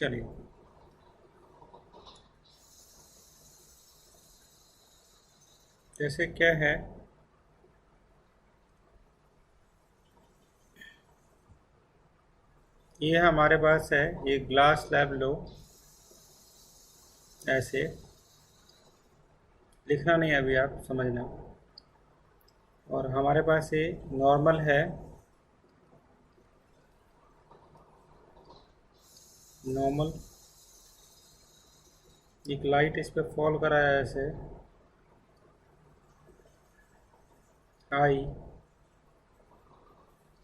चलिए, जैसे क्या है, ये हमारे पास है, ये ग्लास स्लैब लो, ऐसे लिखना नहीं अभी, आप समझना। और हमारे पास ये नॉर्मल है, नॉर्मल, एक लाइट इस पे फॉल करा है ऐसे, आई,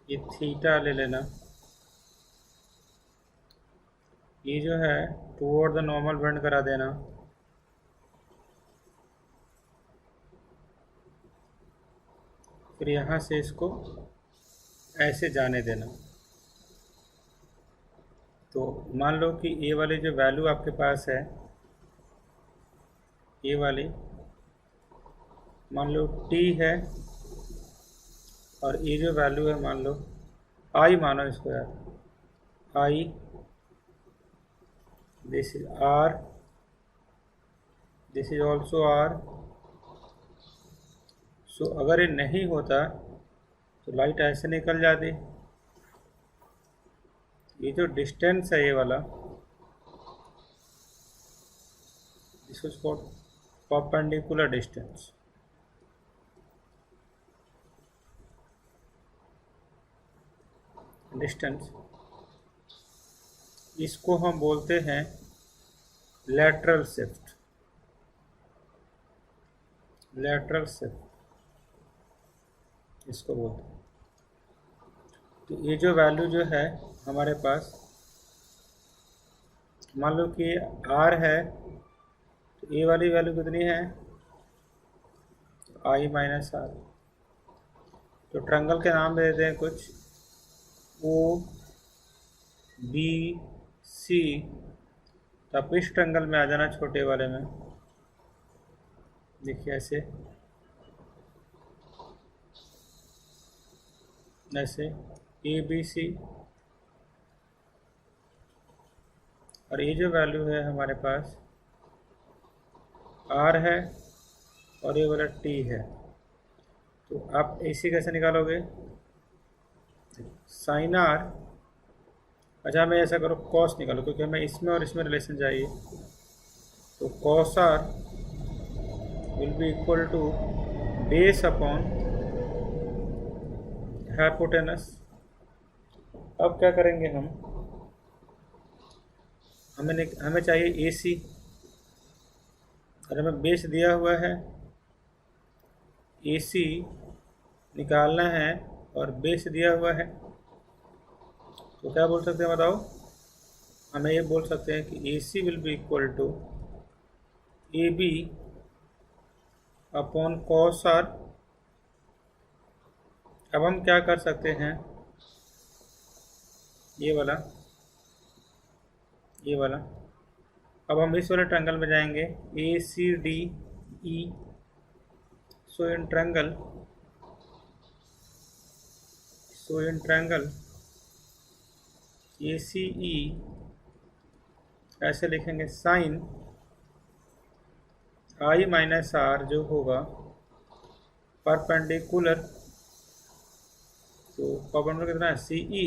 ये थीटा ले लेना, ये जो है टूवर्ड द नॉर्मल बेंड करा देना, फिर यहाँ से इसको ऐसे जाने देना। तो मान लो कि ये वाली जो वैल्यू आपके पास है, ये वाली मान लो t है, और ये जो वैल्यू है मान लो i, मानो इसको यार, i, this is r, this is also r। सो अगर ये नहीं होता तो लाइट ऐसे निकल जाती। ये जो डिस्टेंस है ये वाला, this is called perpendicular distance. Distance, इसको हम बोलते हैं लेटरल शिफ्ट, लेटरल शिफ्ट इसको बोलते हैं। तो ये जो वैल्यू जो है हमारे पास, मान लो कि r है, तो ये वाली वैल्यू कितनी है, i माइनस आर। तो ट्रायंगल के नाम दे देते हैं कुछ, ओ बी सी। तो आप इस ट्रायंगल में आ जाना, छोटे वाले में, देखिए ऐसे, ऐसे ए बी सी, और ये जो वैल्यू है हमारे पास r है, और ये वाला t है। तो आप इसी कैसे निकालोगे, साइन r, अच्छा मैं ऐसा करो कॉस निकालो, क्योंकि हमें इसमें और इसमें रिलेशन चाहिए। तो cos r will be equal to base upon hypotenuse. अब क्या करेंगे हम, हमें चाहिए AC, और हमें बेस दिया हुआ है, AC निकालना है और बेस दिया हुआ है। तो क्या बोल सकते हैं बताओ, हमें ये बोल सकते हैं कि AC will be equal to AB upon cos R। अब हम क्या कर सकते हैं, ये वाला, ये वाला, अब हम इस वाले ट्रायंगल में जाएंगे, ACDE। So in triangle ACE ऐसे लिखेंगे, साइन i माइनस आर जो होगा परपेंडिकुलर, तो परपेंडिकुलर कितना है, CE,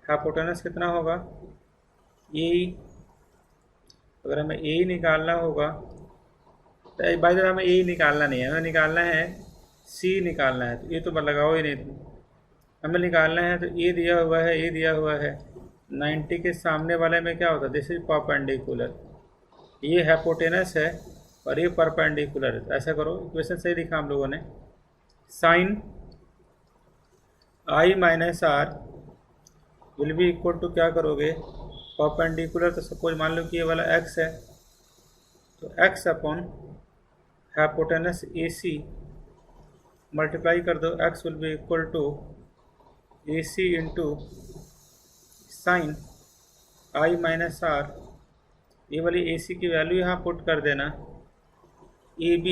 हाइपोटेनस कितना होगा, AE। अगर हमें AE निकालना होगा, तो बाय द वे हमें AE निकालना नहीं है, हमें निकालना है C निकालना है। तो ये तो लगाओ ही नहीं, हमें निकालना है। तो ये दिया हुआ है, ये दिया हुआ है, 90 के सामने वाले में क्या होता है, दिस इज परपेंडिकुलर, ये हाइपोटेनस है और ये परपेंडिकुलर है। तो ऐसा करो, इक्वेशन सही लिखा हम लोगों ने, sine i minus R will be equal to, क्या करोगे, परपेंडिकुलर, तो सपोज मान लो कि ये वाला x है, तो x upon hypotenuse AC multiply कर दो, x will be equal to AC into sine i minus R. ये वाली AC की वैल्यू यहाँ पुट कर देना, AB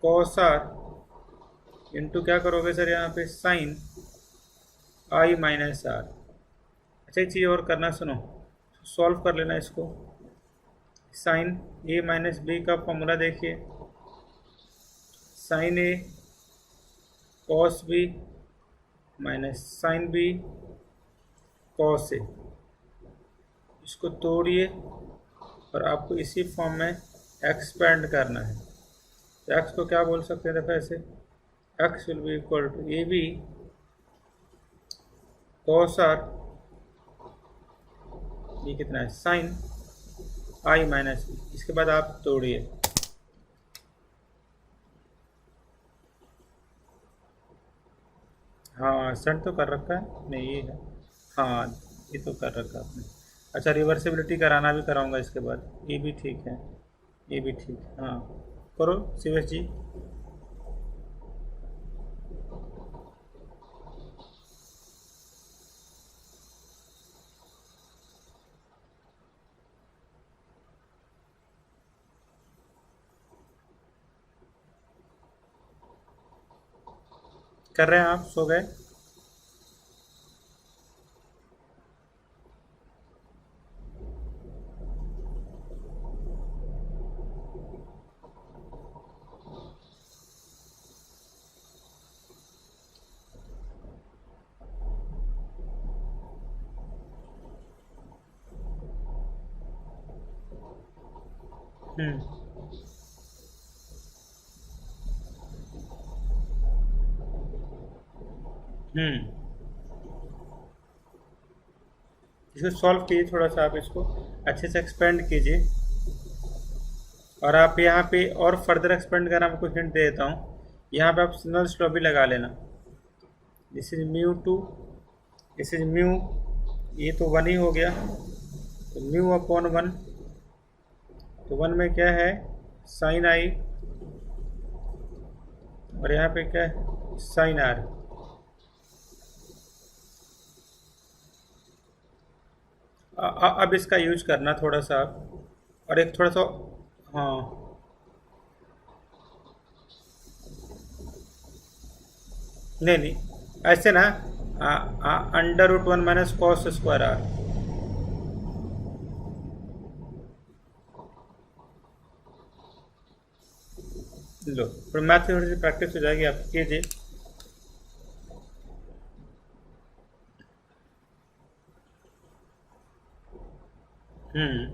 कॉस R इंटू क्या करोगे सर यहाँ पे, साइन i माइनस आर। अच्छा एक चीज़ और करना, सुनो, सॉल्व कर लेना इसको। साइन ए माइनस बी का फॉर्मूला देखिए, sine A cos B minus sine B cos A. इसको तोड़िए और आपको इसी फॉर्म में एक्सपेंड करना है। तो एक्स को क्या बोल सकते हैं, देखो ऐसे, X will be equal to A B cos R, ये कितना है साइन आई माइनस बी। इसके बाद आप तोड़िए, हाँ सेंड तो कर रखा है, नहीं ये है, हाँ ये तो कर रखा है आपने। अच्छा रिवर्सिबिलिटी कराना भी कराऊंगा इसके बाद, ये भी ठीक है, ये भी ठीक है, हाँ करो शिवेश जी। कर रहे हैं आप, सो गए? हम्म हम्म इसको सॉल्व कीजिए, थोड़ा सा आप इसको अच्छे से एक्सपेंड कीजिए। और आप यहाँ पे और फर्दर एक्सपेंड करना, आपको हिंट दे देता हूँ। यहाँ पे आप सिग्नल स्टॉप भी लगा लेना। This is mu two, this is mu, ये तो वन ही हो गया, तो म्यू अपॉन वन, तो वन में क्या है साइन आई, और यहाँ पे क्या है साइन आर। अब इसका यूज करना थोड़ा सा आप, और एक थोड़ा सा, हाँ नहीं नहीं ऐसे ना, under root one minus cos square R. लो फिर मैथ थोड़ी सी प्रैक्टिस हो जाएगी, आप कीजिए। हम्म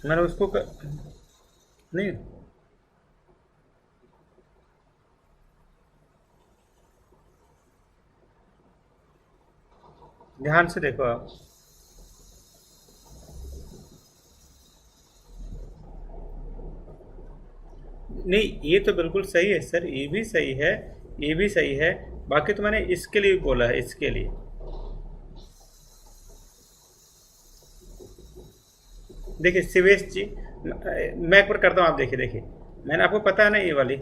मैंने उसको नहीं, ध्यान से देखो आप। नहीं ये तो बिल्कुल सही है सर, ये भी सही है, ये भी सही है। बाकी तो मैंने इसके लिए बोला है, इसके लिए। देखिए शिवेश जी, मैं एक बार करता हूँ, आप देखिए देखिए, मैंने आपको पता है ना ये वाली।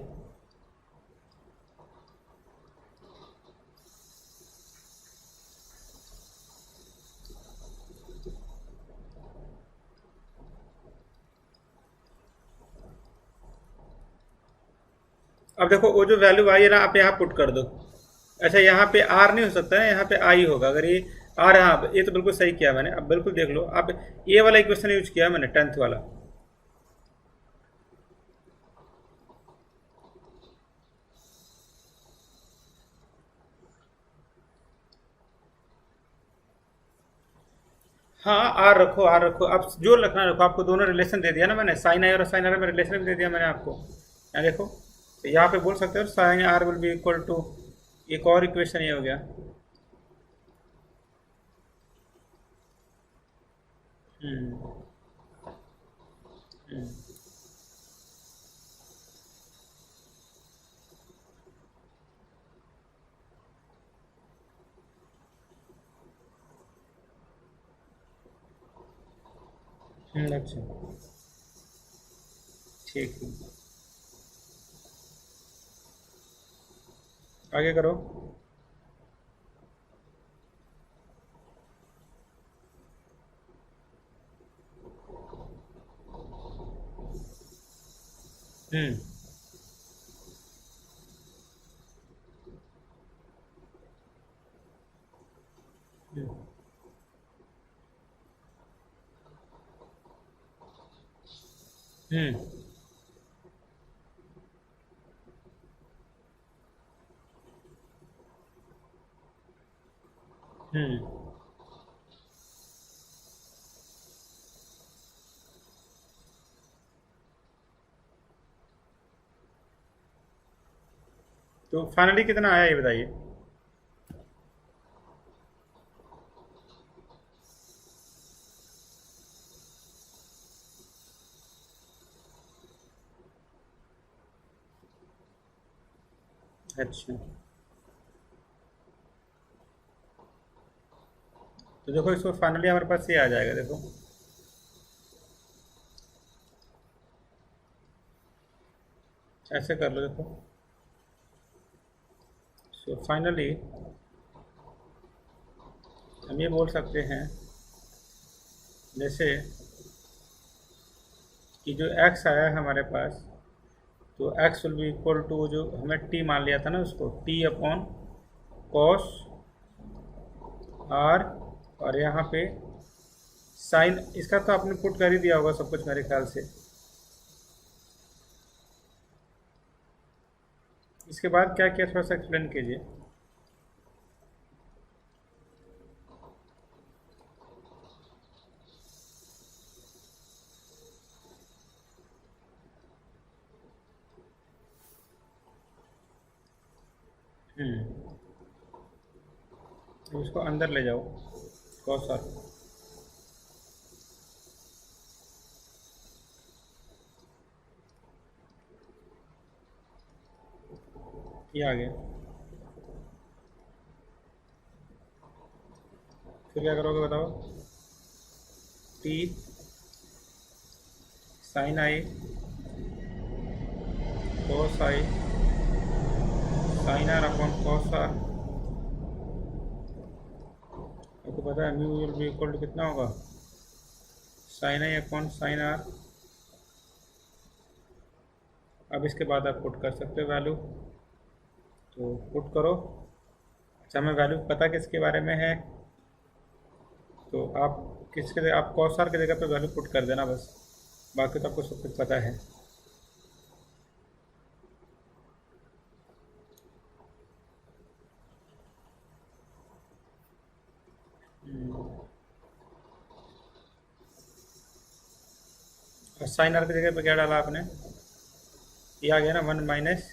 अब देखो वो जो वैल्यू आई है ना, आप यहाँ पुट कर दो। अच्छा यहाँ पे आर नहीं हो सकता है, यहाँ पे आई होगा। अगर ये आर, हाँ ये तो बिल्कुल सही किया मैंने। अब बिल्कुल देख लो आप, ये वाला इक्वेशन यूज किया मैंने, टेंथ वाला। हाँ आर रखो, आर रखो, आप जो रखना रखो। आपको दोनों रिलेशन दे दिया ना मैंने, साइन आई और साइन आर में रिलेशन भी दे दिया मैंने आपको। यहाँ देखो, तो यहाँ पे बोल सकते हो sine R will be equal to, एक और इक्वेशन ये हो गया। हम्म हम्म अच्छा ठीक है, आगे करो। हम्म हम्म। हम्म। तो फाइनली कितना आया ये बताइए। अच्छा, तो देखो इसको फाइनली हमारे पास ये आ जाएगा, देखो ऐसे कर लो, देखो। सो फाइनली हम ये बोल सकते हैं, जैसे कि जो x आया है हमारे पास, तो x will be equal to, जो हमें t मान लिया था ना उसको, t अपॉन कॉस r, और यहाँ पे साइन, इसका तो आपने पुट कर ही दिया होगा सब कुछ मेरे ख्याल से। इसके बाद क्या किया, थोड़ा सा एक्सप्लेन कीजिए। हम्म। तो इसको अंदर ले जाओ, कॉस r, ये आ गया। फिर क्या करोगे बताओ, t sine I cos I sine R upon cos R. आपको पता है mu will be equal to कितना होगा, sine I upon sine R. अब इसके बाद आप पुट कर सकते हो वैल्यू, तो पुट करो। अच्छा, हमें वैल्यू पता किसके बारे में है, तो आप किसके, आप कॉस आर की जगह पे वैल्यू पुट कर देना बस, बाकी तो आपको सब कुछ पता है। और साइन आर की जगह पे क्या डाला आपने, ये आ गया ना, 1 minus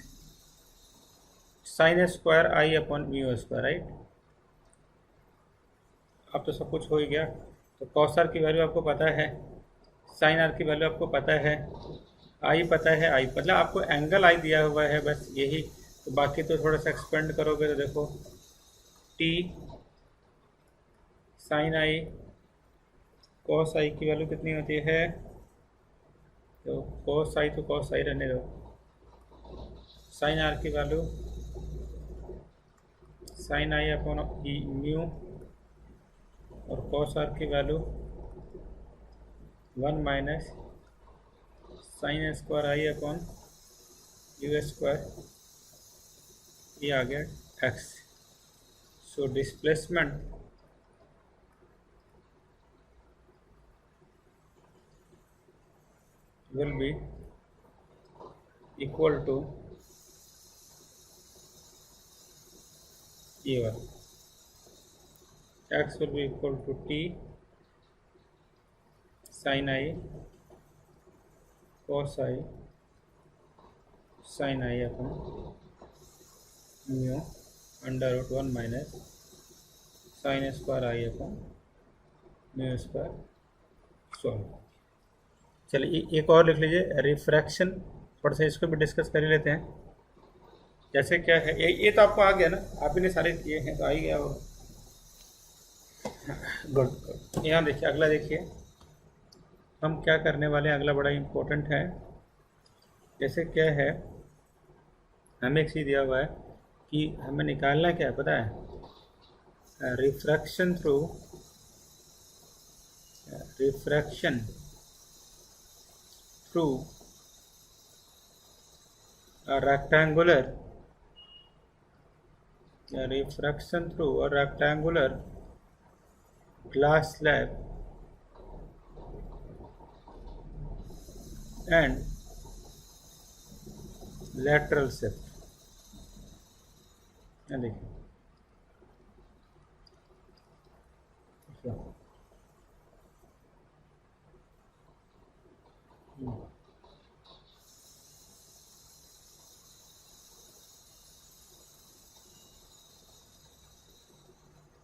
sine square I upon mu square, right. अब तो सब कुछ हो ही गया। तो कॉस आर की वैल्यू आपको पता है, साइन आर की वैल्यू आपको पता है, आई पता है, आई मतलब आपको एंगल आई दिया हुआ है, बस यही। तो बाकी तो थोड़ा सा एक्सपेंड करोगे तो देखो, टी साइन आई कॉस आई की वैल्यू कितनी होती है, तो कॉस आई तो कॉस आई रहने दो, साइन आर की value sign I upon mu, और कॉस आर की value 1 minus sine square I upon you square, ये आ गया x. So displacement will be equal to ये वाला, x will be equal to t sin i cos i sin i upon mu under root 1 minus sine square I upon mu square. Solve. चलिए एक और लिख लीजिए, refraction, थोड़ा सा इसको भी डिस्कस कर ही लेते हैं। जैसे क्या है, ये तो आपको आ गया ना, आप ही ने सारे किए हैं तो आ ही गया वो। Good good. यहाँ देखिए, अगला देखिए हम क्या करने वाले हैं, अगला बड़ा इम्पोर्टेंट है। जैसे क्या है, हमें एक चीज़ दिया हुआ है कि हमें निकालना क्या है पता है, refraction through refraction through rectangular refraction through a rectangular glass slab and lateral shift. देखिए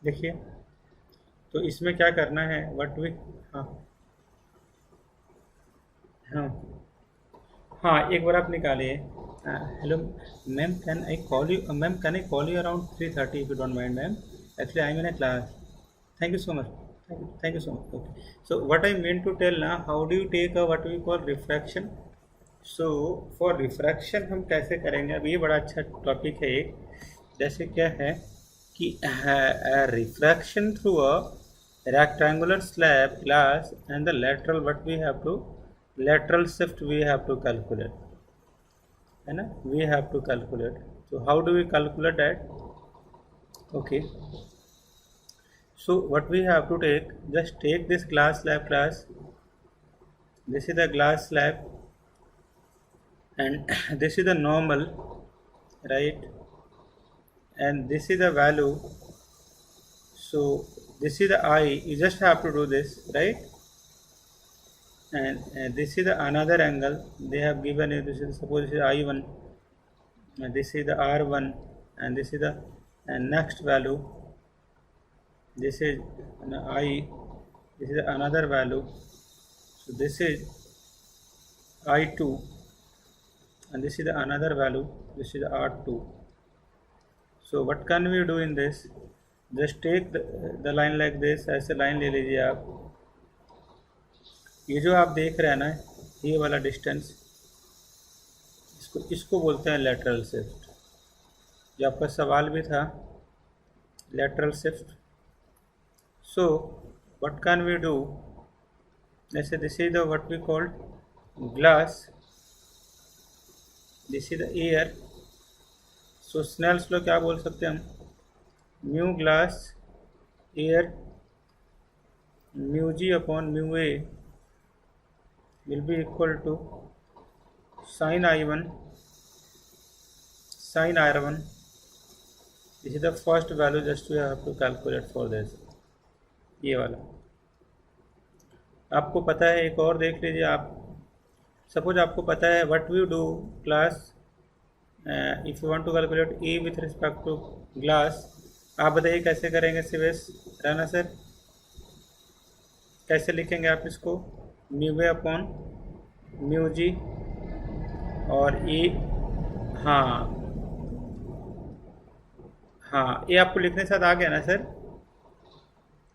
देखिए, तो इसमें क्या करना है, व्हाट वी, हाँ हाँ हाँ, एक बार आप निकालिए। Hello ma'am, can I call you, ma'am can I call you around 3:30 if you don't mind ma'am, actually I am in a class. Thank you so much. Thank you so much. Okay. So what I meant to tell now, how do you take a what we call refraction? So for refraction हम कैसे करेंगे, अब ये बड़ा अच्छा topic है एक। जैसे क्या है कि refraction through a rectangular slab glass and the lateral what we have to, lateral shift we have to calculate, है ना, we have to calculate. So how do we calculate that? Okay. So what we have to take, just take this glass slab class, this is the glass slab and this is the normal, right, and this is the value. So this is the I, you just have to do this, right, and this is the another angle they have given you. This is, suppose this is I1 and this is the R1 and this is the next value, this is I, this is another value, so this is I2 and this is the another value, this is R2. So what can we do in this, just take the line like this, ऐसे line ले लीजिए आप। ये जो आप देख रहे हैं ना, ये वाला डिस्टेंस, इसको बोलते हैं लेटरल शिफ्ट। जो आपका सवाल भी था, lateral shift. So what can we do, जैसे this is the what we called glass, this is the air. So Snell's law क्या बोल सकते हैं हम, mu glass air mu G upon mu A will be equal to sin I1 sin R1. This is the first value, just we have to calculate for this, ये वाला। आपको पता है, एक और देख लीजिए आप, सपोज आपको पता है what we do class, if you want to calculate A with respect to glass, आप बताइए कैसे करेंगे सिवेश राणा सर, कैसे लिखेंगे आप इसको, mu A upon mu G और ए, हाँ हाँ, ये आपको लिखने के साथ आ गया ना सर,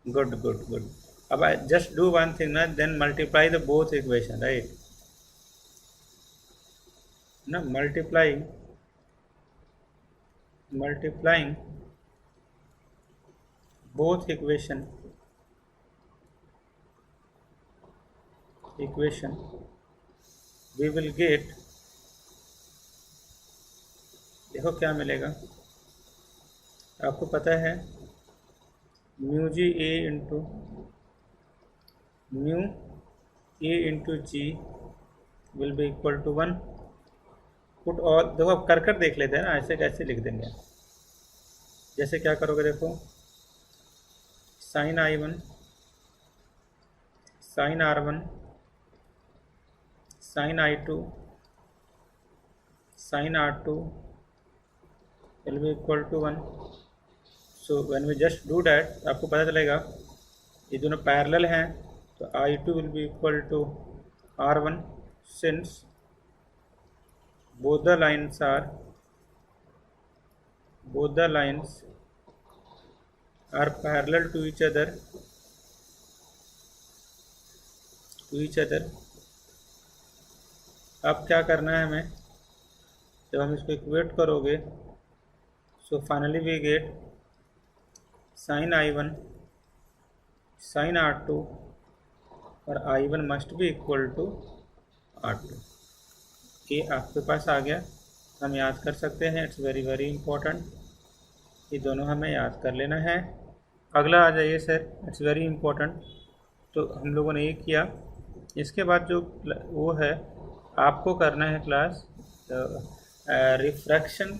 गुड गुड गुड। अब I just do one thing ना, then multiply the both equation, right ना, multiplying both equation we will get, देखो क्या मिलेगा, आपको पता है mu G A into mu A into G will be equal to 1। Put all, देखो अब कर देख लेते हैं ना, ऐसे कैसे लिख देंगे, जैसे क्या करोगे, देखो sine I1 sine R1 sin I2 sin R2 will be equal to 1. So when we just do that, आपको पता चलेगा ये दोनों पैरेलल हैं, तो I2 will be equal to R1 since both the lines are parallel to each other, अब क्या करना है हमें, जब हम इसको इक्वेट करोगे, so finally we get sine I1 sine R2 और I1 must be equal to R2। ये आपके पास आ गया, हम याद कर सकते हैं, इट्स वेरी वेरी इंपॉर्टेंट, ये दोनों हमें याद कर लेना है। अगला आ जाइए सर, इट्स वेरी इंपॉर्टेंट। तो हम लोगों ने ये किया, इसके बाद जो वो है आपको करना है class refraction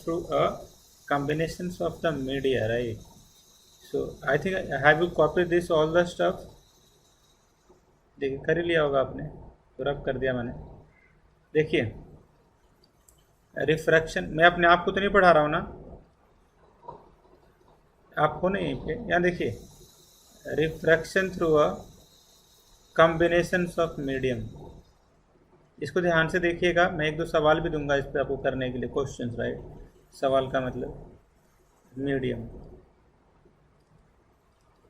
through a combinations of the media, right? So I think, have you copied this all the stuff? देखिए कर ही लिया होगा आपने, तो रब कर दिया मैंने। देखिए रिफ्रैक्शन, मैं अपने आप को तो नहीं पढ़ा रहा हूँ ना, आपको नहीं पे, यहाँ देखिए refraction through a combinations of medium. इसको ध्यान से देखिएगा, मैं एक दो सवाल भी दूंगा इस पर आपको करने के लिए, क्वेश्चंस, राइट? सवाल का मतलब मीडियम।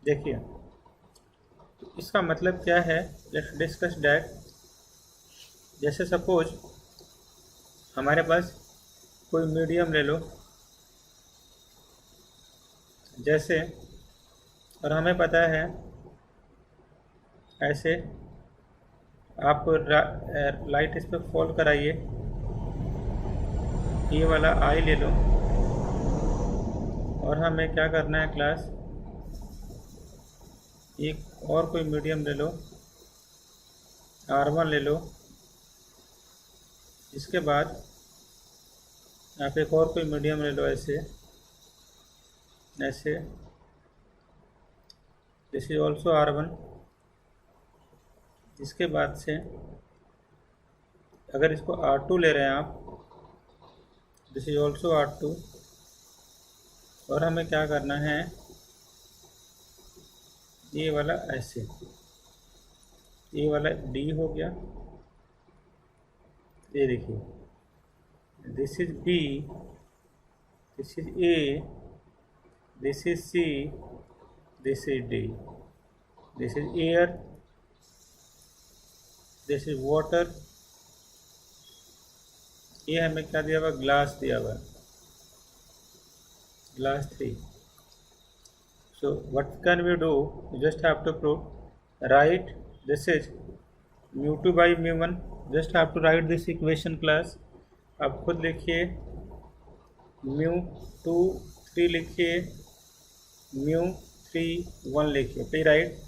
देखिए इसका मतलब क्या है, लेट्स डिस्कस दैट। जैसे सपोज हमारे पास कोई मीडियम ले लो, जैसे, और हमें पता है ऐसे, आप लाइट इस पर फॉल कराइए, ये वाला आई ले लो, और हमें क्या करना है क्लास, एक और कोई मीडियम ले लो, R1 ले लो, इसके बाद आप एक और कोई मीडियम ले लो, ऐसे ऐसे, दिस इज ऑल्सो R1। इसके बाद से अगर इसको R2 ले रहे हैं आप, दिस इज ऑल्सो R2, और हमें क्या करना है, ये वाला ऐसे, ये वाला D हो गया, ये देखिए, this is B, this is A, this is C, this is D, this is air, this is water, ये हमें क्या दिया हुआ, ग्लास दिया हुआ, glass 3। So what can we do? You just have to prove, write this is mu2 by mu1, just have to write this equation class। आप खुद लिखिए, mu2 3 लिखिए, mu3 1 लिखिए, फिर राइट।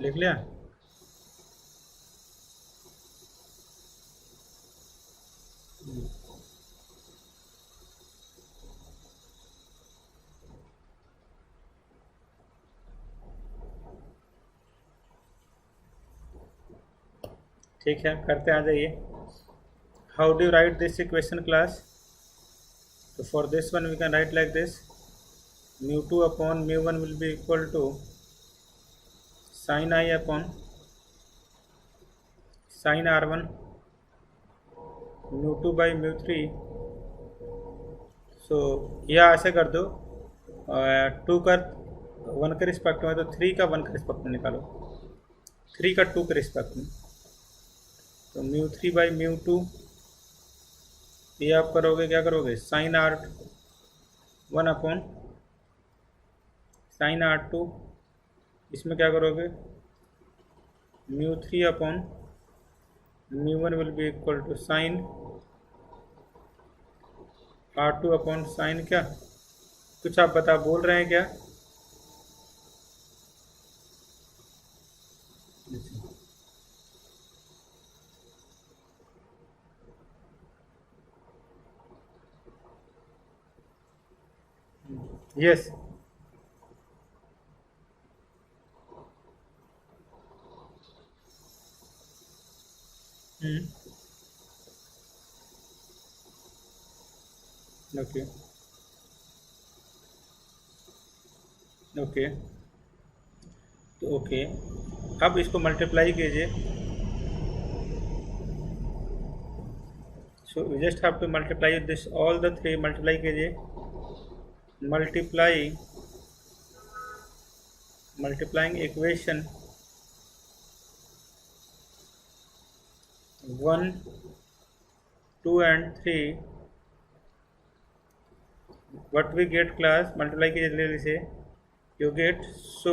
लिख लिया? ठीक है, करते आ जाइए। How do you write this equation class? तो for this one we can write like this, mu2 upon mu1 will be equal to sin I upon sin R1, mu2 by mu3। So यह ऐसे कर दो, 2 का 1 के respect में, तो 3 का 1 के रिस्पेक्ट में निकालो, 3 का 2 के रिस्पेक्ट में, तो mu3 बाई mu2, ये आप करोगे, क्या करोगे, sin R1 upon sin R2, इसमें क्या करोगे, mu3 upon mu1 will be equal to sin R2 upon sin क्या, कुछ आप बता बोल रहे हैं क्या? यस, ओके ओके, तो ओके, अब इसको मल्टीप्लाई कीजिए। So we just have to multiply this, all the 3 multiply कीजिए, multiplying equation 1, 2 and 3, what we get class, multiply कीजिए जल्दी से, you get, so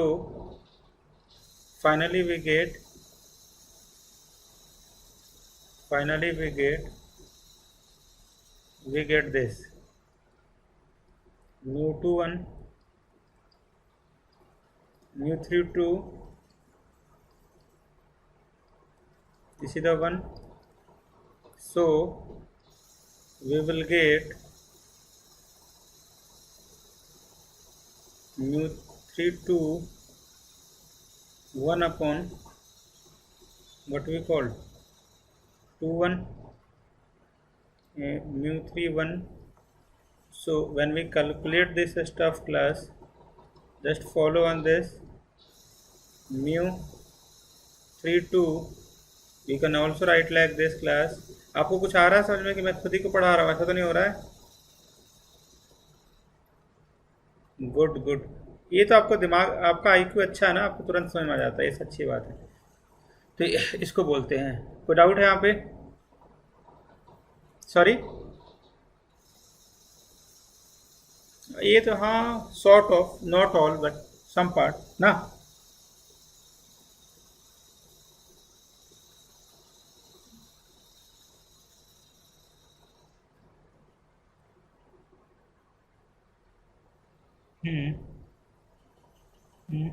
finally we get finally we get this mu2 1 mu3 2, this is the one, so we will get mu3 2 1 upon what we call 2 1 mu3 1. So when we calculate this stuff class, just follow on this mu3 2, we can also write like this class. आपको कुछ आ रहा है समझ में कि मैं खुद ही को पढ़ा रहा हूँ, ऐसा तो नहीं हो रहा है? गुड गुड, ये तो आपको दिमाग, आपका आईक्यू अच्छा है ना, आपको तुरंत समझ में आ जाता है, ये अच्छी बात है। तो इसको बोलते हैं, कोई डाउट है यहाँ पे? सॉरी, ये तो हाँ sort of, not all but some part ना। Hmm hmm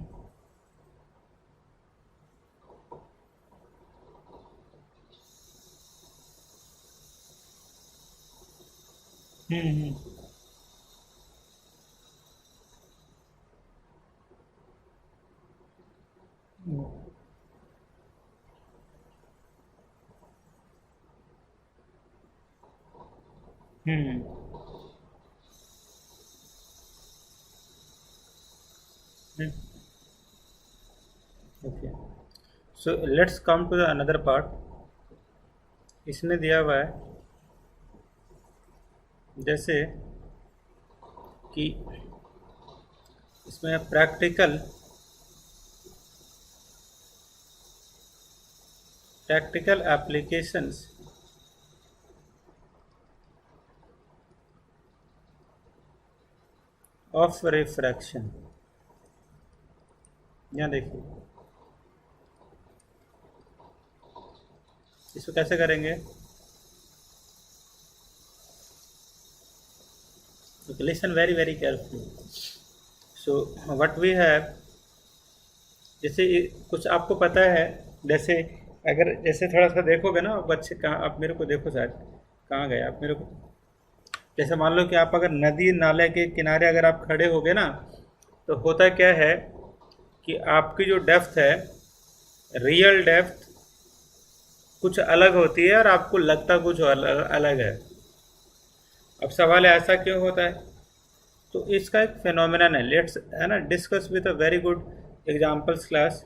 hmm hmm okay, so let's come to the another part. इसमें दिया हुआ है जैसे कि इसमें प्रैक्टिकल एप्लीकेशंस ऑफ रिफ्रैक्शन। यहाँ देखिए, इसको कैसे करेंगे? Listen very very carefully. So what we have, जैसे कुछ आपको पता है, जैसे अगर जैसे थोड़ा सा देखोगे ना बच्चे, कहाँ आप मेरे को देखो, शायद कहाँ गए आप मेरे को, जैसे मान लो कि आप अगर नदी नाले के किनारे अगर आप खड़े होगे ना, तो होता क्या है कि आपकी जो डेप्थ है, रियल डेप्थ कुछ अलग होती है और आपको लगता कुछ अलग है। अब सवाल है ऐसा क्यों होता है? तो इसका एक फिनोमिनन है, लेट्स है ना discuss with a very good examples class.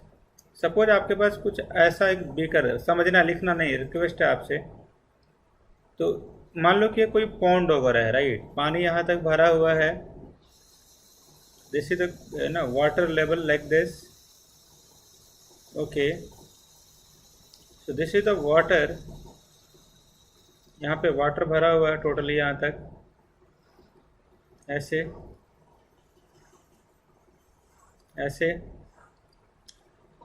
Suppose आपके पास कुछ ऐसा एक बीकर है, समझना लिखना नहीं, रिक्वेस्ट है आपसे। तो मान लो कि ये कोई पॉन्ड ओवर है, राइट, पानी यहाँ तक भरा हुआ है, दिस इज द ना water level like this, okay. So this is the water, यहाँ पे वाटर भरा हुआ है टोटली यहाँ तक, ऐसे ऐसे।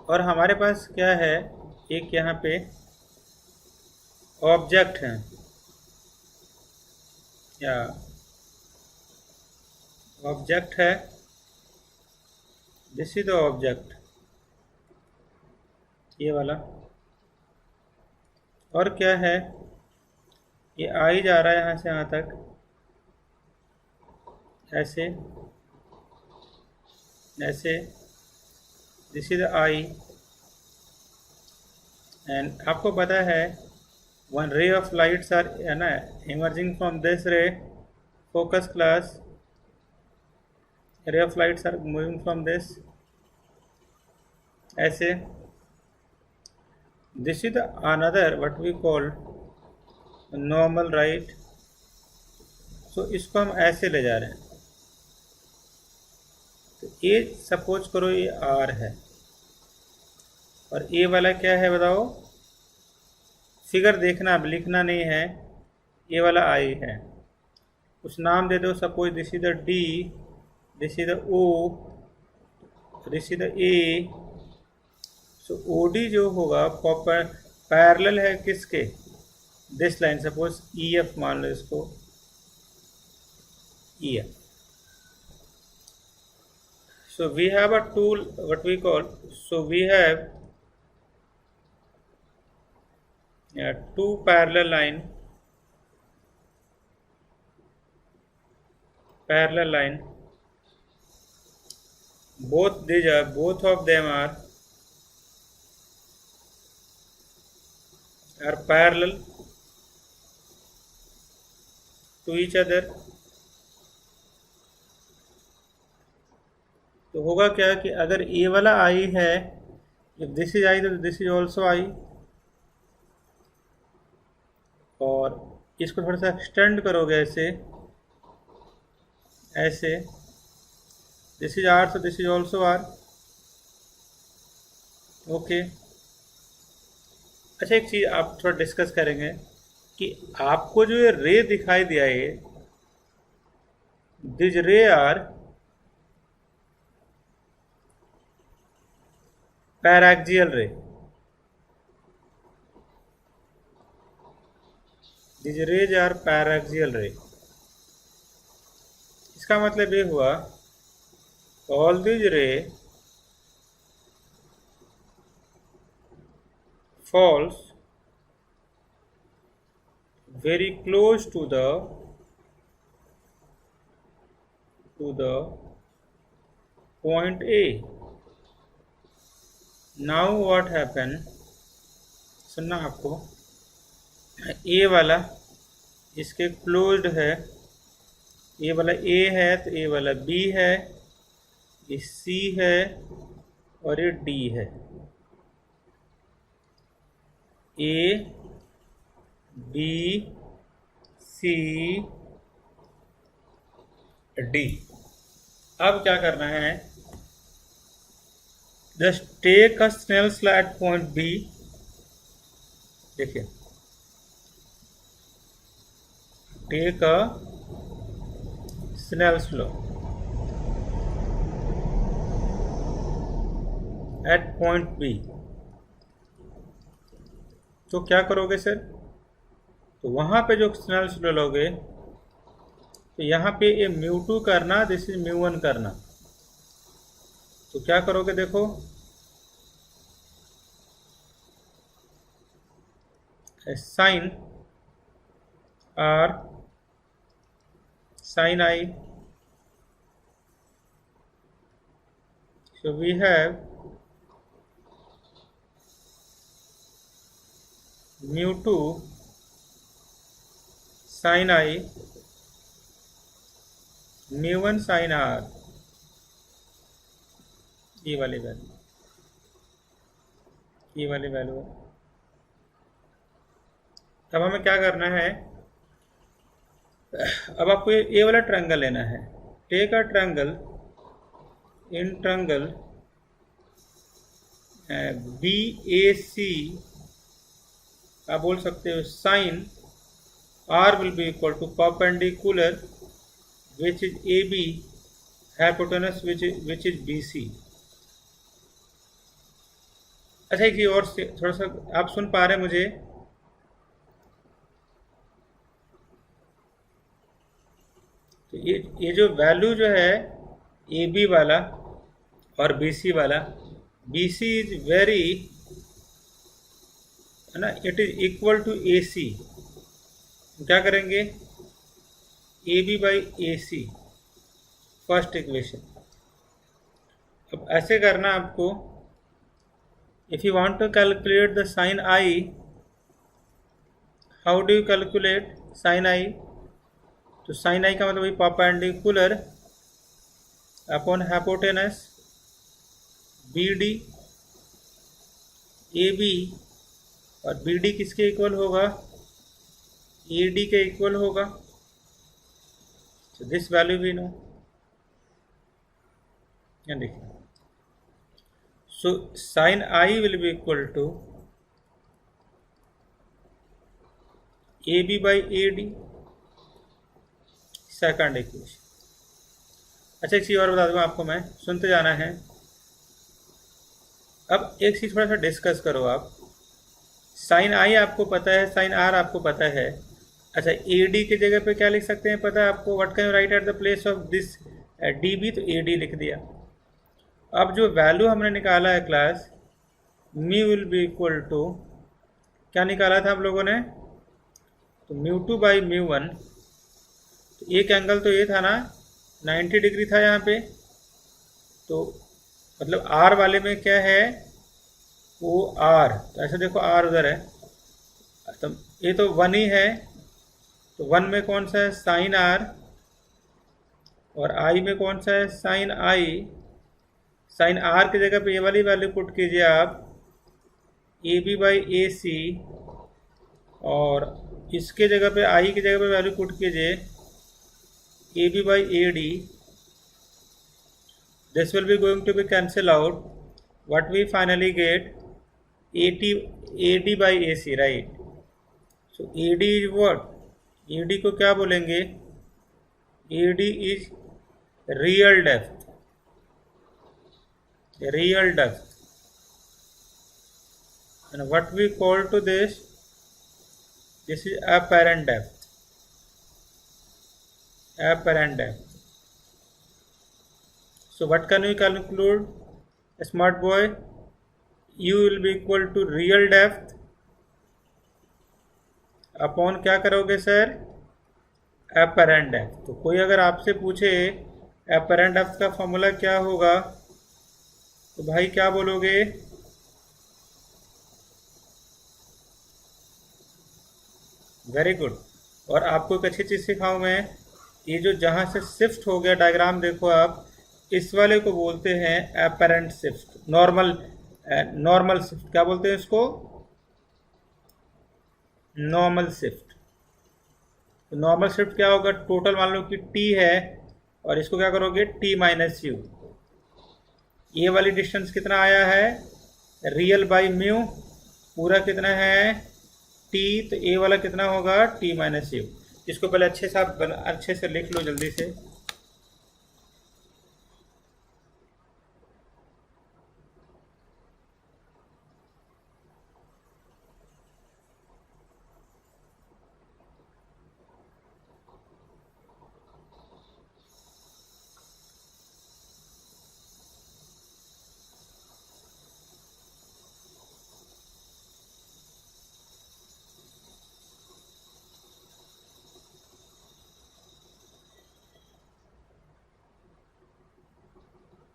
और हमारे पास क्या है, एक यहाँ पे ऑब्जेक्ट है, या ऑब्जेक्ट है, दिस इज द ऑब्जेक्ट, ये वाला। और क्या है, ये आ ही जा रहा है यहाँ से यहाँ तक, ऐसे ऐसे, दिस इज आई। एंड आपको पता है वन रे ऑफ लाइट्स आर है ना emerging from this ray, focus class, ray of lights are moving from this, ऐसे। This is another what we call normal, right. So इसको हम ऐसे ले जा रहे हैं। तो ये सपोज करो ये आर है, और ये वाला क्या है बताओ? फिगर देखना, अब लिखना नहीं है, ये वाला आई है, कुछ नाम दे दो। Suppose this is the D, this is the O, this is the A. So O D जो होगा पैरेलल है किसके? This line, suppose E F मान लो इसको, E F. So we have a tool what we call, so we have two parallel line, both of them are parallel to each other. तो होगा क्या कि अगर ए वाला आई है, इफ दिस इज आई तो दिस इज ऑल्सो आई, और इसको थोड़ा सा एक्सटेंड करोगे ऐसे, दिस इज आर तो this is also R. Okay. अच्छा, एक चीज़ आप थोड़ा डिस्कस करेंगे कि आपको जो ये रे दिखाई दिया है, दिस रे आर पैराक्सियल रे. These rays are paraxial ray. इसका मतलब ये हुआ all these ray falls very close to the point A. Now what happen, सुनना आपको, ए वाला इसके क्लोज्ड है, ए वाला ए है तो ए वाला बी है, ये सी है और ये डी है. A B C D. अब क्या करना है, just take a Snell's law at point B. देखिए, take a Snell's law at point B. तो क्या करोगे सर, तो वहां पे जो स्नेल्स लॉ लोगे, तो यहाँ पे ये μ2 करना, दिस इज μ1 करना. तो क्या करोगे, देखो sine R sin I, so we have μ2 sin I, μ1 sin R. ये वाली वैल्यू है. अब हमें क्या करना है, अब आपको ये वाला ट्रायंगल लेना है. Take a triangle, in triangle B A C, आप बोल सकते हो sine R will be equal to perpendicular which is A B, hypotenuse which is B C. अच्छा, एक चीज और थोड़ा सा आप सुन पा रहे हैं मुझे, तो ये जो वैल्यू जो है ए बी वाला और बी सी वाला, बी सी इज वेरी, है ना, it is equal to A C. क्या करेंगे, A B by A C, first equation. अब ऐसे करना आपको. If you want to calculate the sine I, how do you calculate sine I? तो sine I का मतलब वही perpendicular upon hypotenuse B D. A B और बी डी किसके इक्वल होगा, ए डी के इक्वल होगा. So this value we know. देखिए, so sine I will be equal to A B by A D, second equation. अच्छा, एक चीज़ और बता दूंगा आपको मैं, सुनते जाना है. अब एक चीज़ थोड़ा सा डिस्कस करो आप. साइन आई आपको पता है, साइन आर आपको पता है। अच्छा, ए डी की जगह पे क्या लिख सकते हैं पता है आपको? What can you write at the place of this D B, तो ए डी लिख दिया। अब जो वैल्यू हमने निकाला है class, mu will be equal to, क्या निकाला था हम लोगों ने? तो mu two by mu one. तो एक एंगल तो ये था ना, 90 डिग्री था यहाँ पे, तो मतलब आर वाले में क्या है, वो आर, तो ऐसे देखो आर उधर है, तो ये तो वन ही है, तो वन में कौन सा है, साइन आर, और आई में कौन सा है, साइन आई। साइन आर की जगह पे ये वाली वैल्यू पुट कीजिए आप, ए बी बाई ए सी, और इसके जगह पे आई की जगह पे वैल्यू पुट कीजिए A B by A D. This will be going to be cancel out, what we finally get A D by A C, right. So A D is what, A D को क्या बोलेंगे, A D is real depth, real depth, and what we call to this is apparent depth, apparent depth. So what can we conclude, smart boy? U will be equal to real depth upon क्या करोगे sir, apparent depth। तो कोई अगर आपसे पूछे apparent depth का formula क्या होगा, तो भाई क्या बोलोगे, वेरी गुड। और आपको एक अच्छी चीज़ सिखाऊं मैं, ये जो जहाँ से शिफ्ट हो गया डायग्राम देखो आप, इस वाले को बोलते हैं apparent shift, normal, normal shift क्या बोलते हैं इसको, नॉर्मल शिफ्ट। तो नॉर्मल शिफ्ट क्या होगा, टोटल मान लो कि टी है, और इसको क्या करोगे, टी माइनस यू। ये वाली डिस्टेंस कितना आया है, रियल बाई म्यू, पूरा कितना है टी, तो ए वाला कितना होगा, टी माइनस यू। इसको पहले अच्छे से लिख लो जल्दी से।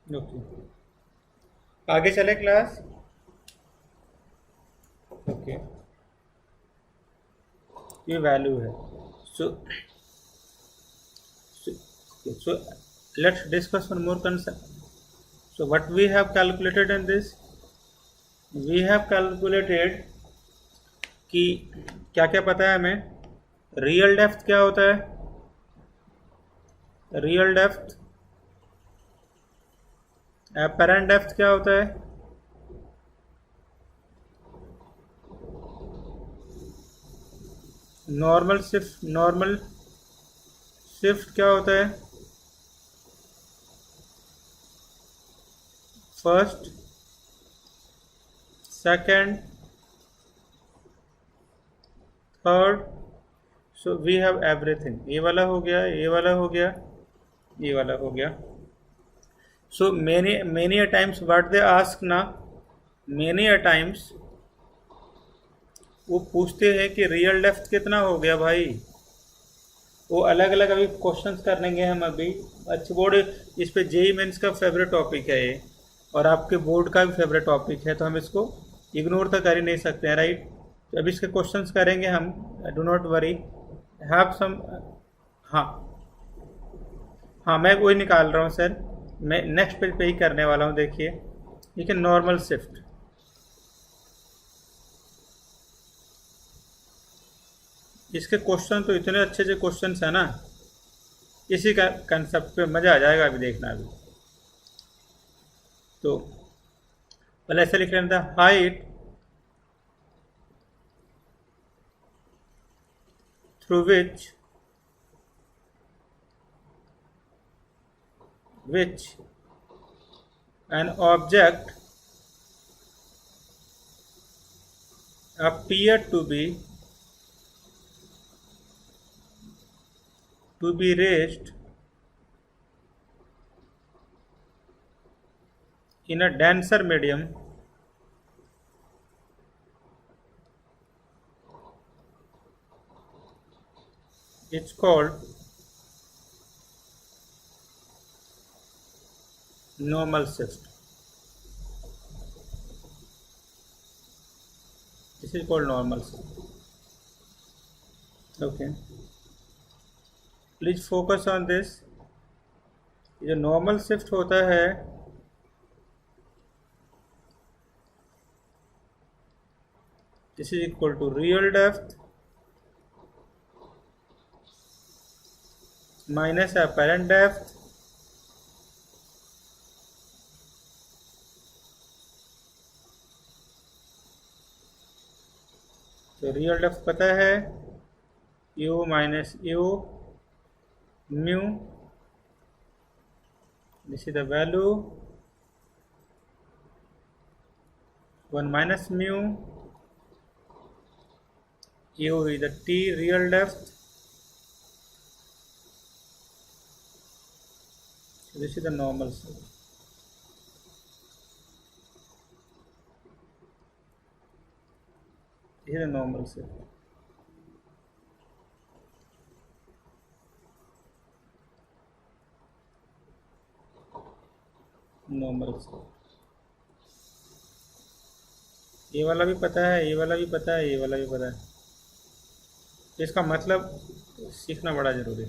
ओके, आगे चले क्लास। ओके, ये वैल्यू है। सो so let's discuss one more concept. So what we have calculated in this, we have calculated कि क्या क्या पता है हमें, रियल डेप्थ क्या होता है, रियल डेप्थ, एपरेंट डेप्थ क्या होता है, नॉर्मल शिफ्ट, नॉर्मल शिफ्ट क्या होता है, first, second, third. So we have everything, ये वाला हो गया, ये वाला हो गया, ये वाला हो गया। So many a times what they ask ना, मेनी अ टाइम्स वो पूछते हैं कि रियल डेप्थ कितना हो गया भाई। वो अलग अलग अभी क्वेश्चंस करेंगे हम अभी। अच्छा, बोर्ड इस पे जेई मेंस का फेवरेट टॉपिक है ये, और आपके बोर्ड का भी फेवरेट टॉपिक है, तो हम इसको इग्नोर तो कर ही नहीं सकते हैं, राइट। तो अभी इसके क्वेश्चंस करेंगे हम, do not worry, have some. हाँ हाँ, मैं वही निकाल रहा हूँ सर, मैं नेक्स्ट पेज पे ही करने वाला हूँ। देखिए, ठीक है, नॉर्मल शिफ्ट, इसके क्वेश्चन तो इतने अच्छे अच्छे क्वेश्चन है ना, इसी का कंसेप्ट पे मज़ा आ जाएगा अभी देखना। अभी तो पहले ऐसे लिख लेना था, height through which an object appear to be raised in a denser medium it's called normal shift. This is called normal shift. Okay, please focus on this. ये जो नॉर्मल शिफ्ट होता है this is equal to real depth minus apparent depth तो real depth पता है U minus U mu. This is the value 1 minus mu u is the t real depth. So this is the normal cell. This is the normal cell. Normal से ये वाला भी पता है, ये वाला भी पता है, ये वाला भी पता है. इसका मतलब सीखना बड़ा ज़रूरी है.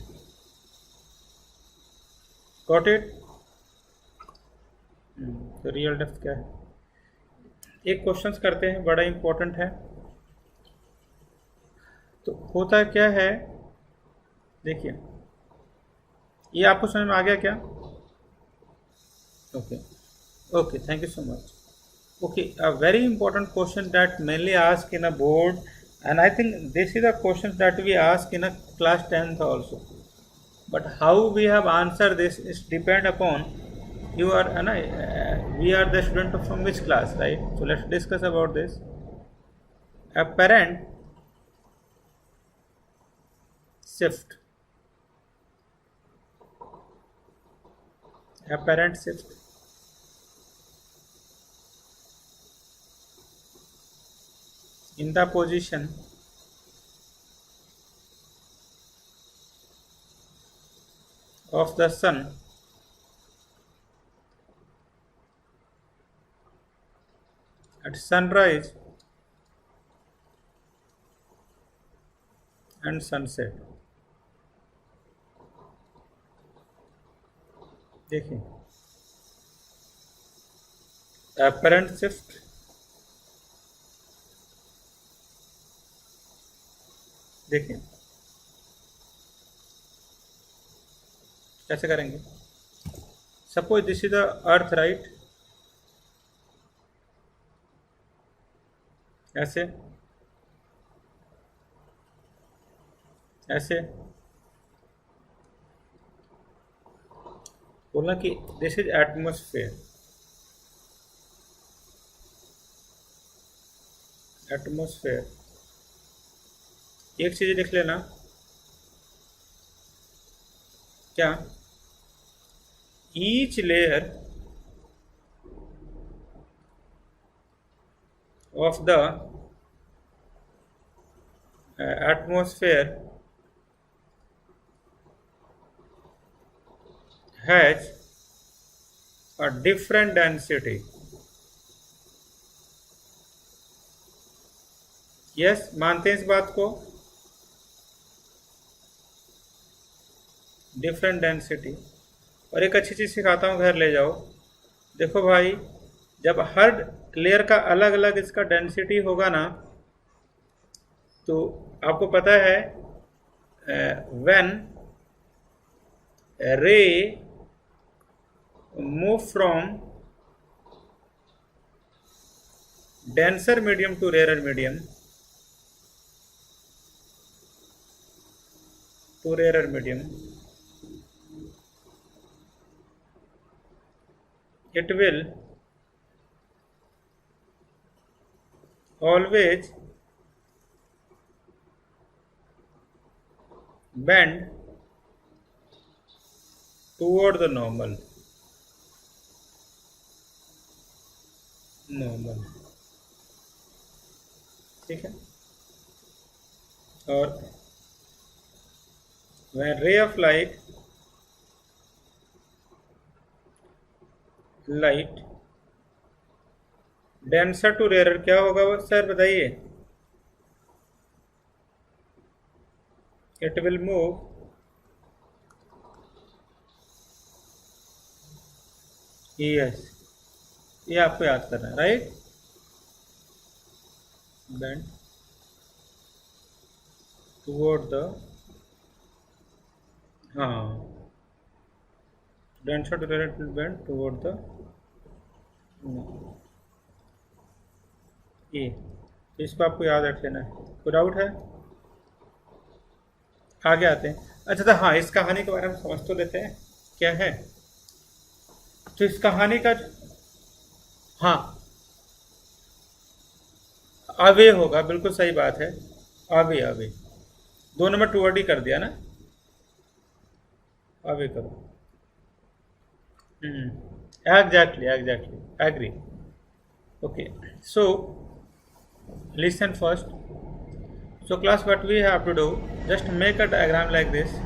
Got it. तो रियल डेप्थ क्या है. एक क्वेश्चंस करते हैं, बड़ा इम्पोर्टेंट है. तो होता क्या है देखिए, ये आपको समझ में आ गया क्या. Okay, thank you so much. Okay, a very important question that mainly asked in a board, and I think this is a question that we ask in a class 10th also. But how we have answered this is depend upon you are we are the student from which class, right? So let's discuss about this. Apparent shift. Apparent shift. In the position of the sun at sunrise and sunset. देखिए apparent shift देखिए कैसे करेंगे. Suppose this is the earth, right. ऐसे ऐसे बोलना कि this is atmosphere. Atmosphere एक चीज लिख लेना क्या. Each layer of the atmosphere has a different density. Yes मानते हैं इस बात को. Different density. और एक अच्छी चीज़ सिखाता हूँ, घर ले जाओ. देखो भाई, जब हर लेयर का अलग अलग इसका डेंसिटी होगा ना, तो आपको पता है when ray move from denser medium to rare medium it will always bend toward the normal। ठीक है। और when ray of light denser to rarer क्या होगा सर बताइए? it will move yes, ये आपको याद करना है, राइट। bend toward the, हाँ, denser to rarer will bend toward the ये, तो इसको आपको याद रख लेना है। कोई डाउट है? आगे आते हैं। अच्छा तो हाँ, इस कहानी के बारे में समझ तो लेते हैं क्या है। तो इस कहानी का, हाँ, अवे होगा, बिल्कुल सही बात है। अवे अवे दोनों में टूवर्ड ही कर दिया ना, अवे करो। Exactly exactly, agree. Okay, so listen first. So class, what we have to do, just make a diagram like this.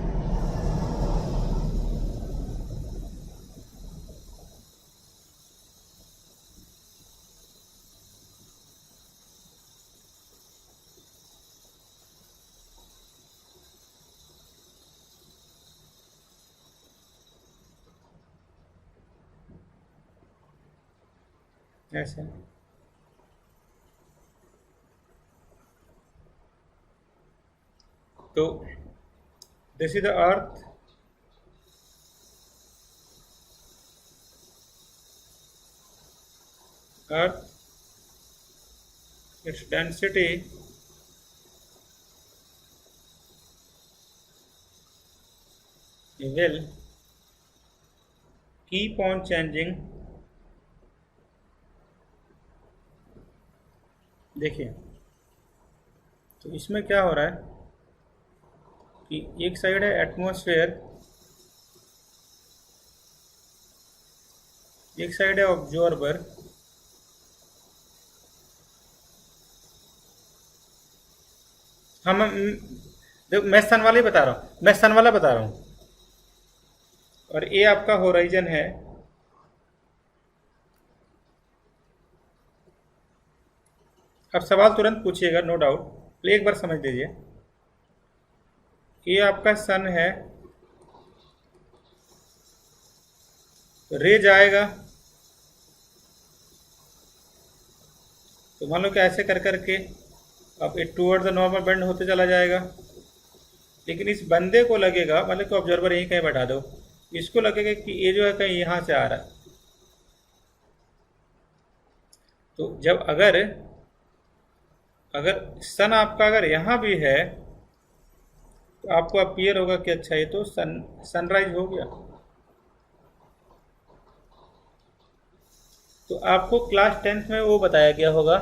ऐसे तो this is the earth, its density will keep on changing। देखिए, तो इसमें क्या हो रहा है कि एक साइड है एटमॉस्फेयर, एक साइड है ऑब्जर्वर, हम देखो मैं सन वाला ही बता रहा हूँ, मैं सन वाला बता रहा हूँ, और ये आपका होराइजन है। अब सवाल तुरंत पूछिएगा, नो डाउट, एक बार समझ लीजिए। ये आपका सन है, तो रे जाएगा, तो मान लो कि ऐसे कर करके अब ये टूवर्ड द नॉर्मल बेंड होते चला जाएगा। लेकिन इस बंदे को लगेगा, मतलब कि ऑब्जर्वर यहीं कहीं बैठा दो, इसको लगेगा कि ये जो है कहीं यहाँ से आ रहा है। तो जब अगर अगर सन आपका अगर यहाँ भी है, तो आपको अपीयर होगा कि अच्छा ये तो सनराइज हो गया। तो आपको क्लास 10th में वो बताया गया होगा,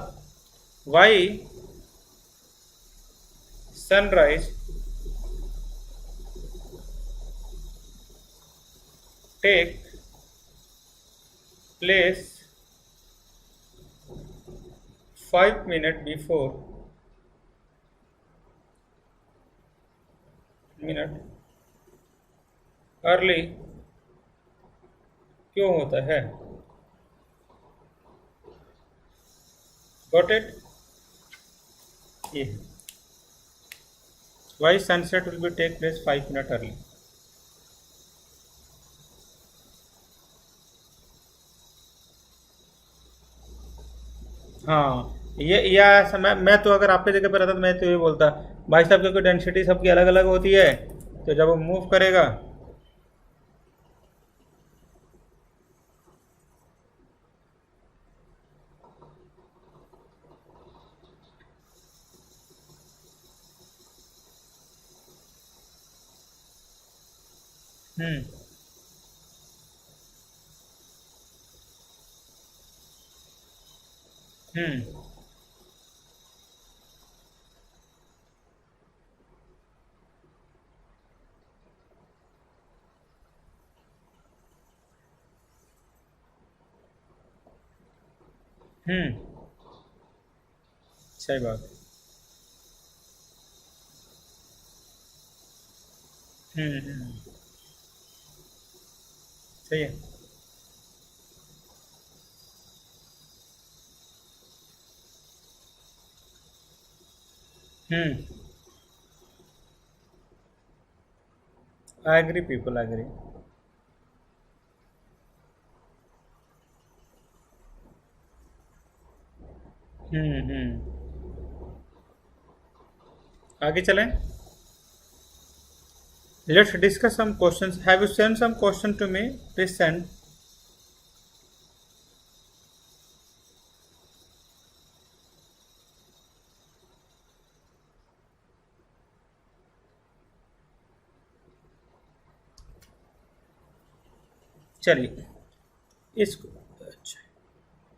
why sunrise take place 5 minutes before early क्यों होता है। Got it? ये why sunset will be take place 5 minutes early. हाँ, ये या समय मैं तो अगर आपके जगह पर रहता तो मैं तो ये बोलता, भाई साहब क्योंकि डेंसिटी सबकी अलग अलग होती है, तो जब वो मूव करेगा, हम्म हम्म हम्म। सही बात है। हम्म। सही है। Hmm. I agree, people agree. Hmm. आगे चलें। Let's discuss some questions. Have you send some question to me? Please send. चलिए इसको। अच्छा।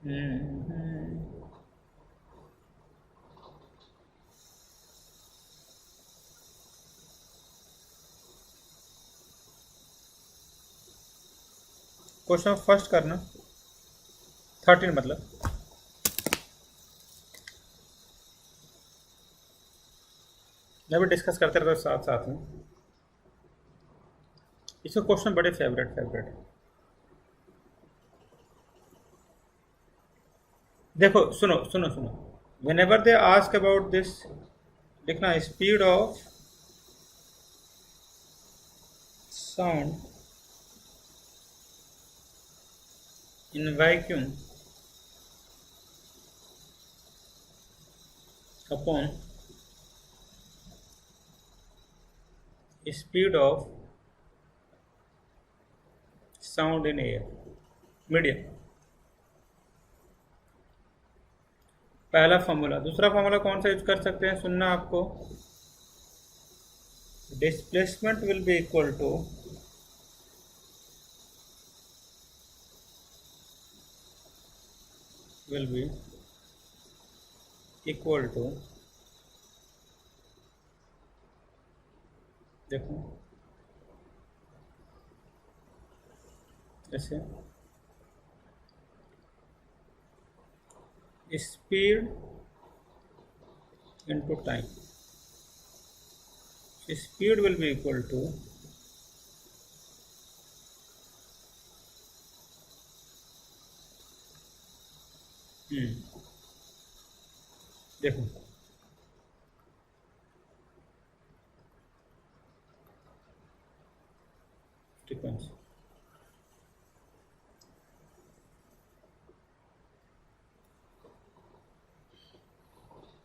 हम्म। क्वेश्चन फर्स्ट करना। 13 मतलब। मैं भी डिस्कस करते रहता हूँ साथ साथ में। इसके क्वेश्चन बड़े फेवरेट फेवरेट है। देखो, सुनो सुनो सुनो। Whenever they ask about this, लिखना speed of sound in vacuum upon speed of sound in air medium. पहला फॉर्मूला। दूसरा फॉर्मूला कौन सा यूज कर सकते हैं, सुनना आपको। Displacement will be equal to will be equal to, देखो ऐसे, speed into time. Speed will be equal to देखो फ्रीक्वेंसी।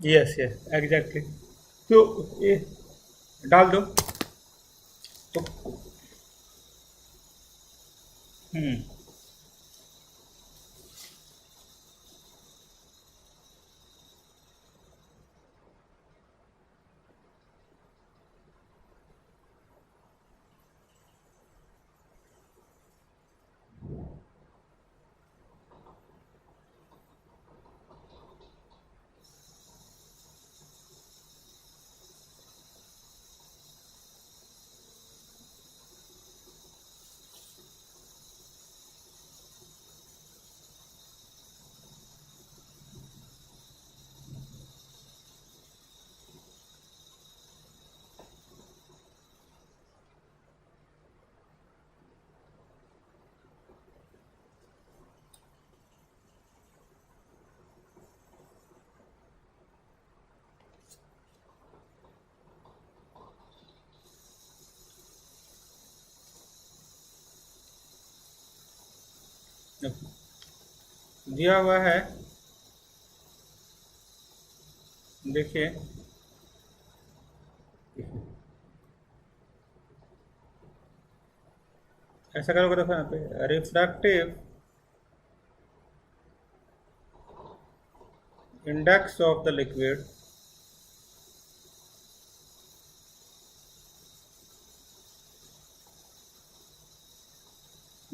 Yes yes exactly. तो ये डाल दो तो। हम्म। देखो, दिया हुआ है, देखिए। ऐसा करोगे, देखो यहाँ पे refractive index of the liquid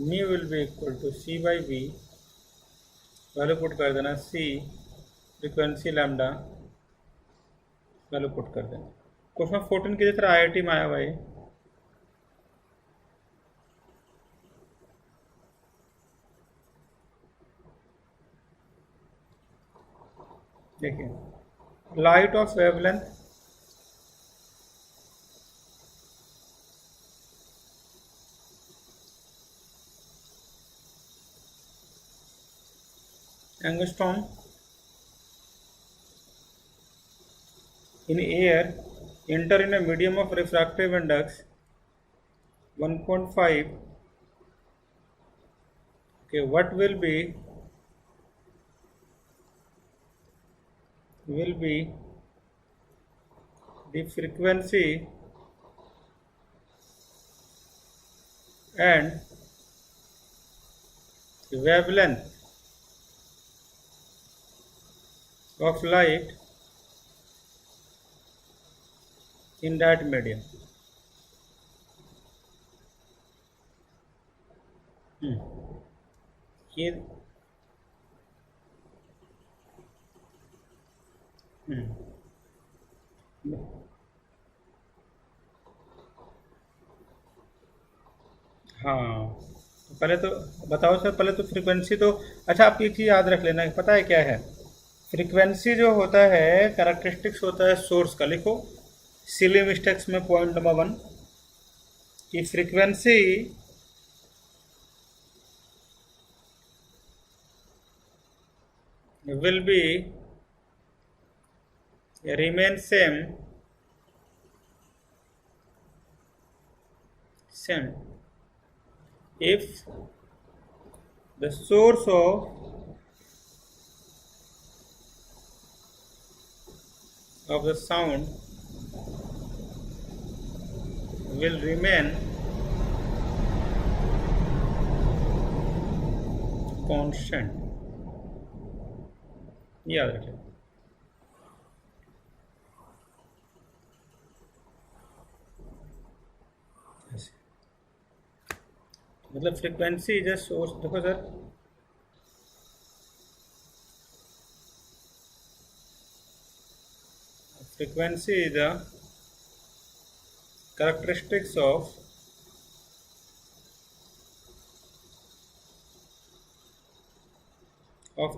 mu will be equal to c by v। Value put कर देना c, frequency lambda, value put कर देना। क्वेश्चन 14 की तरह IIT में आया हुआ है। देखिए light of wavelength angstrom in air enter in a medium of refractive index 1.5. Okay, what will be the frequency and wavelength of light in that medium. ये हाँ, तो पहले तो बताओ सर, पहले तो फ्रीक्वेंसी तो अच्छा, आप एक चीज़ याद रख लेना, पता है क्या है फ्रीक्वेंसी जो होता है कैरेक्टरिस्टिक्स होता है सोर्स का। लिखो सिली मिस्टेक्स में पॉइंट नंबर 1 कि frequency will be remain same if the source of the sound will remain constant। याद रखें। मतलब फ्रीक्वेंसी इज अ सोर्स। देखो sir, frequency is the characteristics of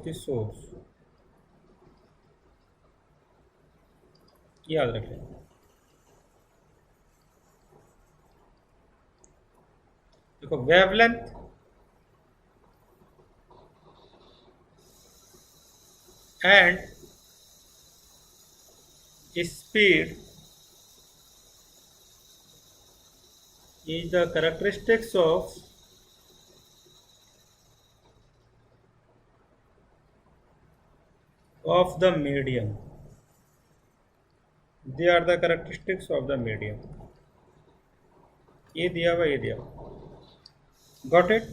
the source. याद रखें। देखो wavelength and speed is the characteristics of the medium. They are the characteristics of the medium. ये दिया हुआ, ये दिया हुआ। Got it?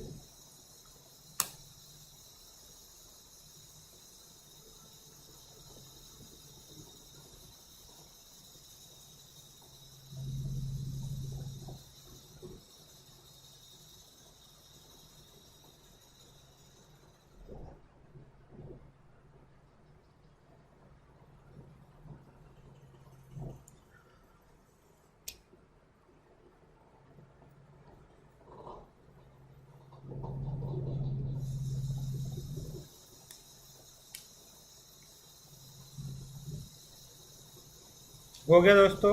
हो गया दोस्तों?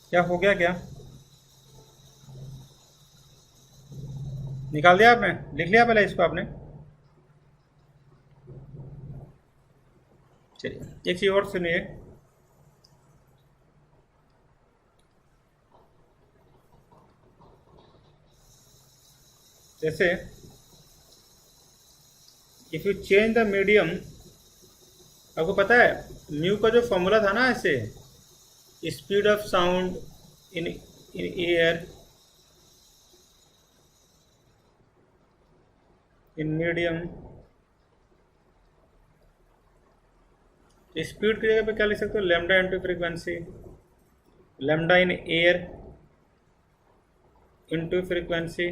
क्या हो गया? क्या निकाल दिया आपने? लिख लिया पहले इसको आपने? चलिए एक चीज और सुनिए। जैसे if you change the medium, आपको पता है म्यू का जो फॉर्मूला था ना, ऐसे speed of sound in air in medium, speed की जगह पे क्या लिख सकते हो? Lambda into frequency, lambda in air into frequency.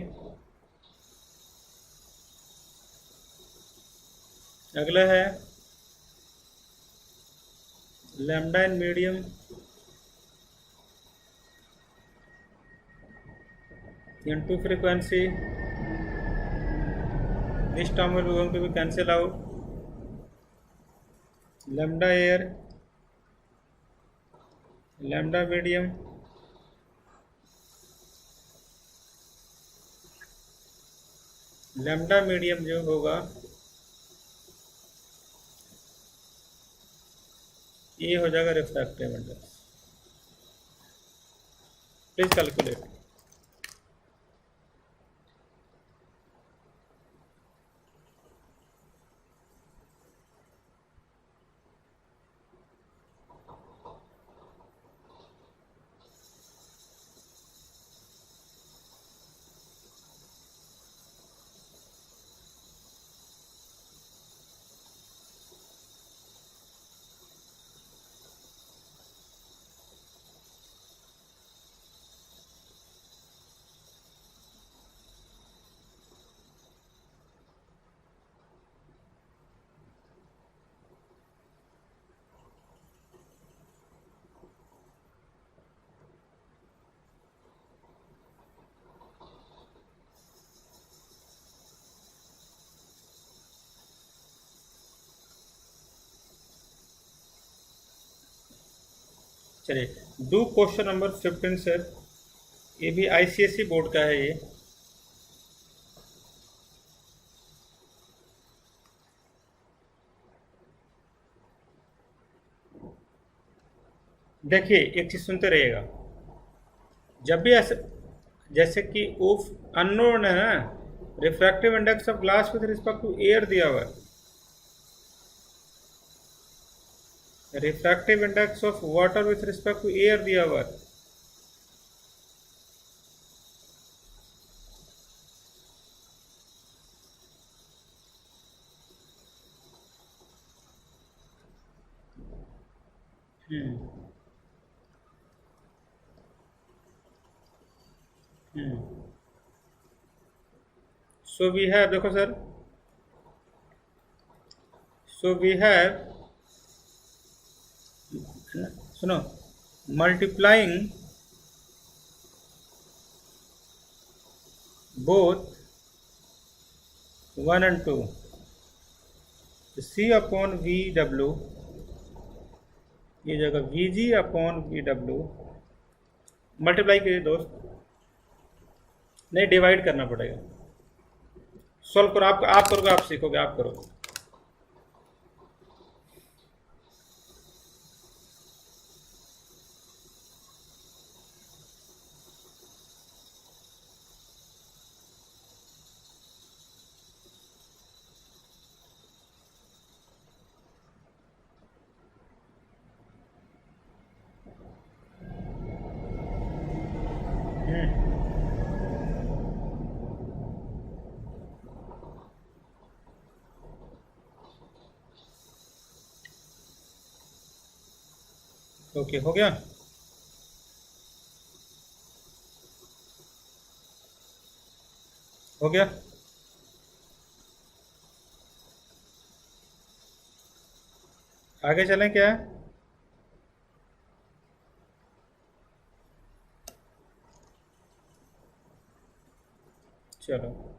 अगला है lambda in medium into frequency. This term will be going to be cancel out. Lambda air, lambda medium, lambda medium जो होगा ये हो जाएगा रिफ्रैक्टिव इंडेक्स. Please calculate. चलिए do question number 15 sir. ये भी आईसीएसई बोर्ड का है ये. देखिए एक चीज सुनते रहिएगा. जब भी ऐसे जैसे कि उफ अननोन है ना, refractive index of glass with respect to air दिया हुआ है, refractive index of water with respect to air दिया हुआ है. सो वी हैव, देखो सर, सो वी हैव, सुनो, multiplying both 1 and 2, C upon V W, ये जगह V G upon V W, multiply कीजिए दोस्त. नहीं, डिवाइड करना पड़ेगा. सॉल्व करो. आप करोगे, आप सीखोगे, आप करोगे. ओके, हो गया. हो गया. आगे चलें क्या? चलो.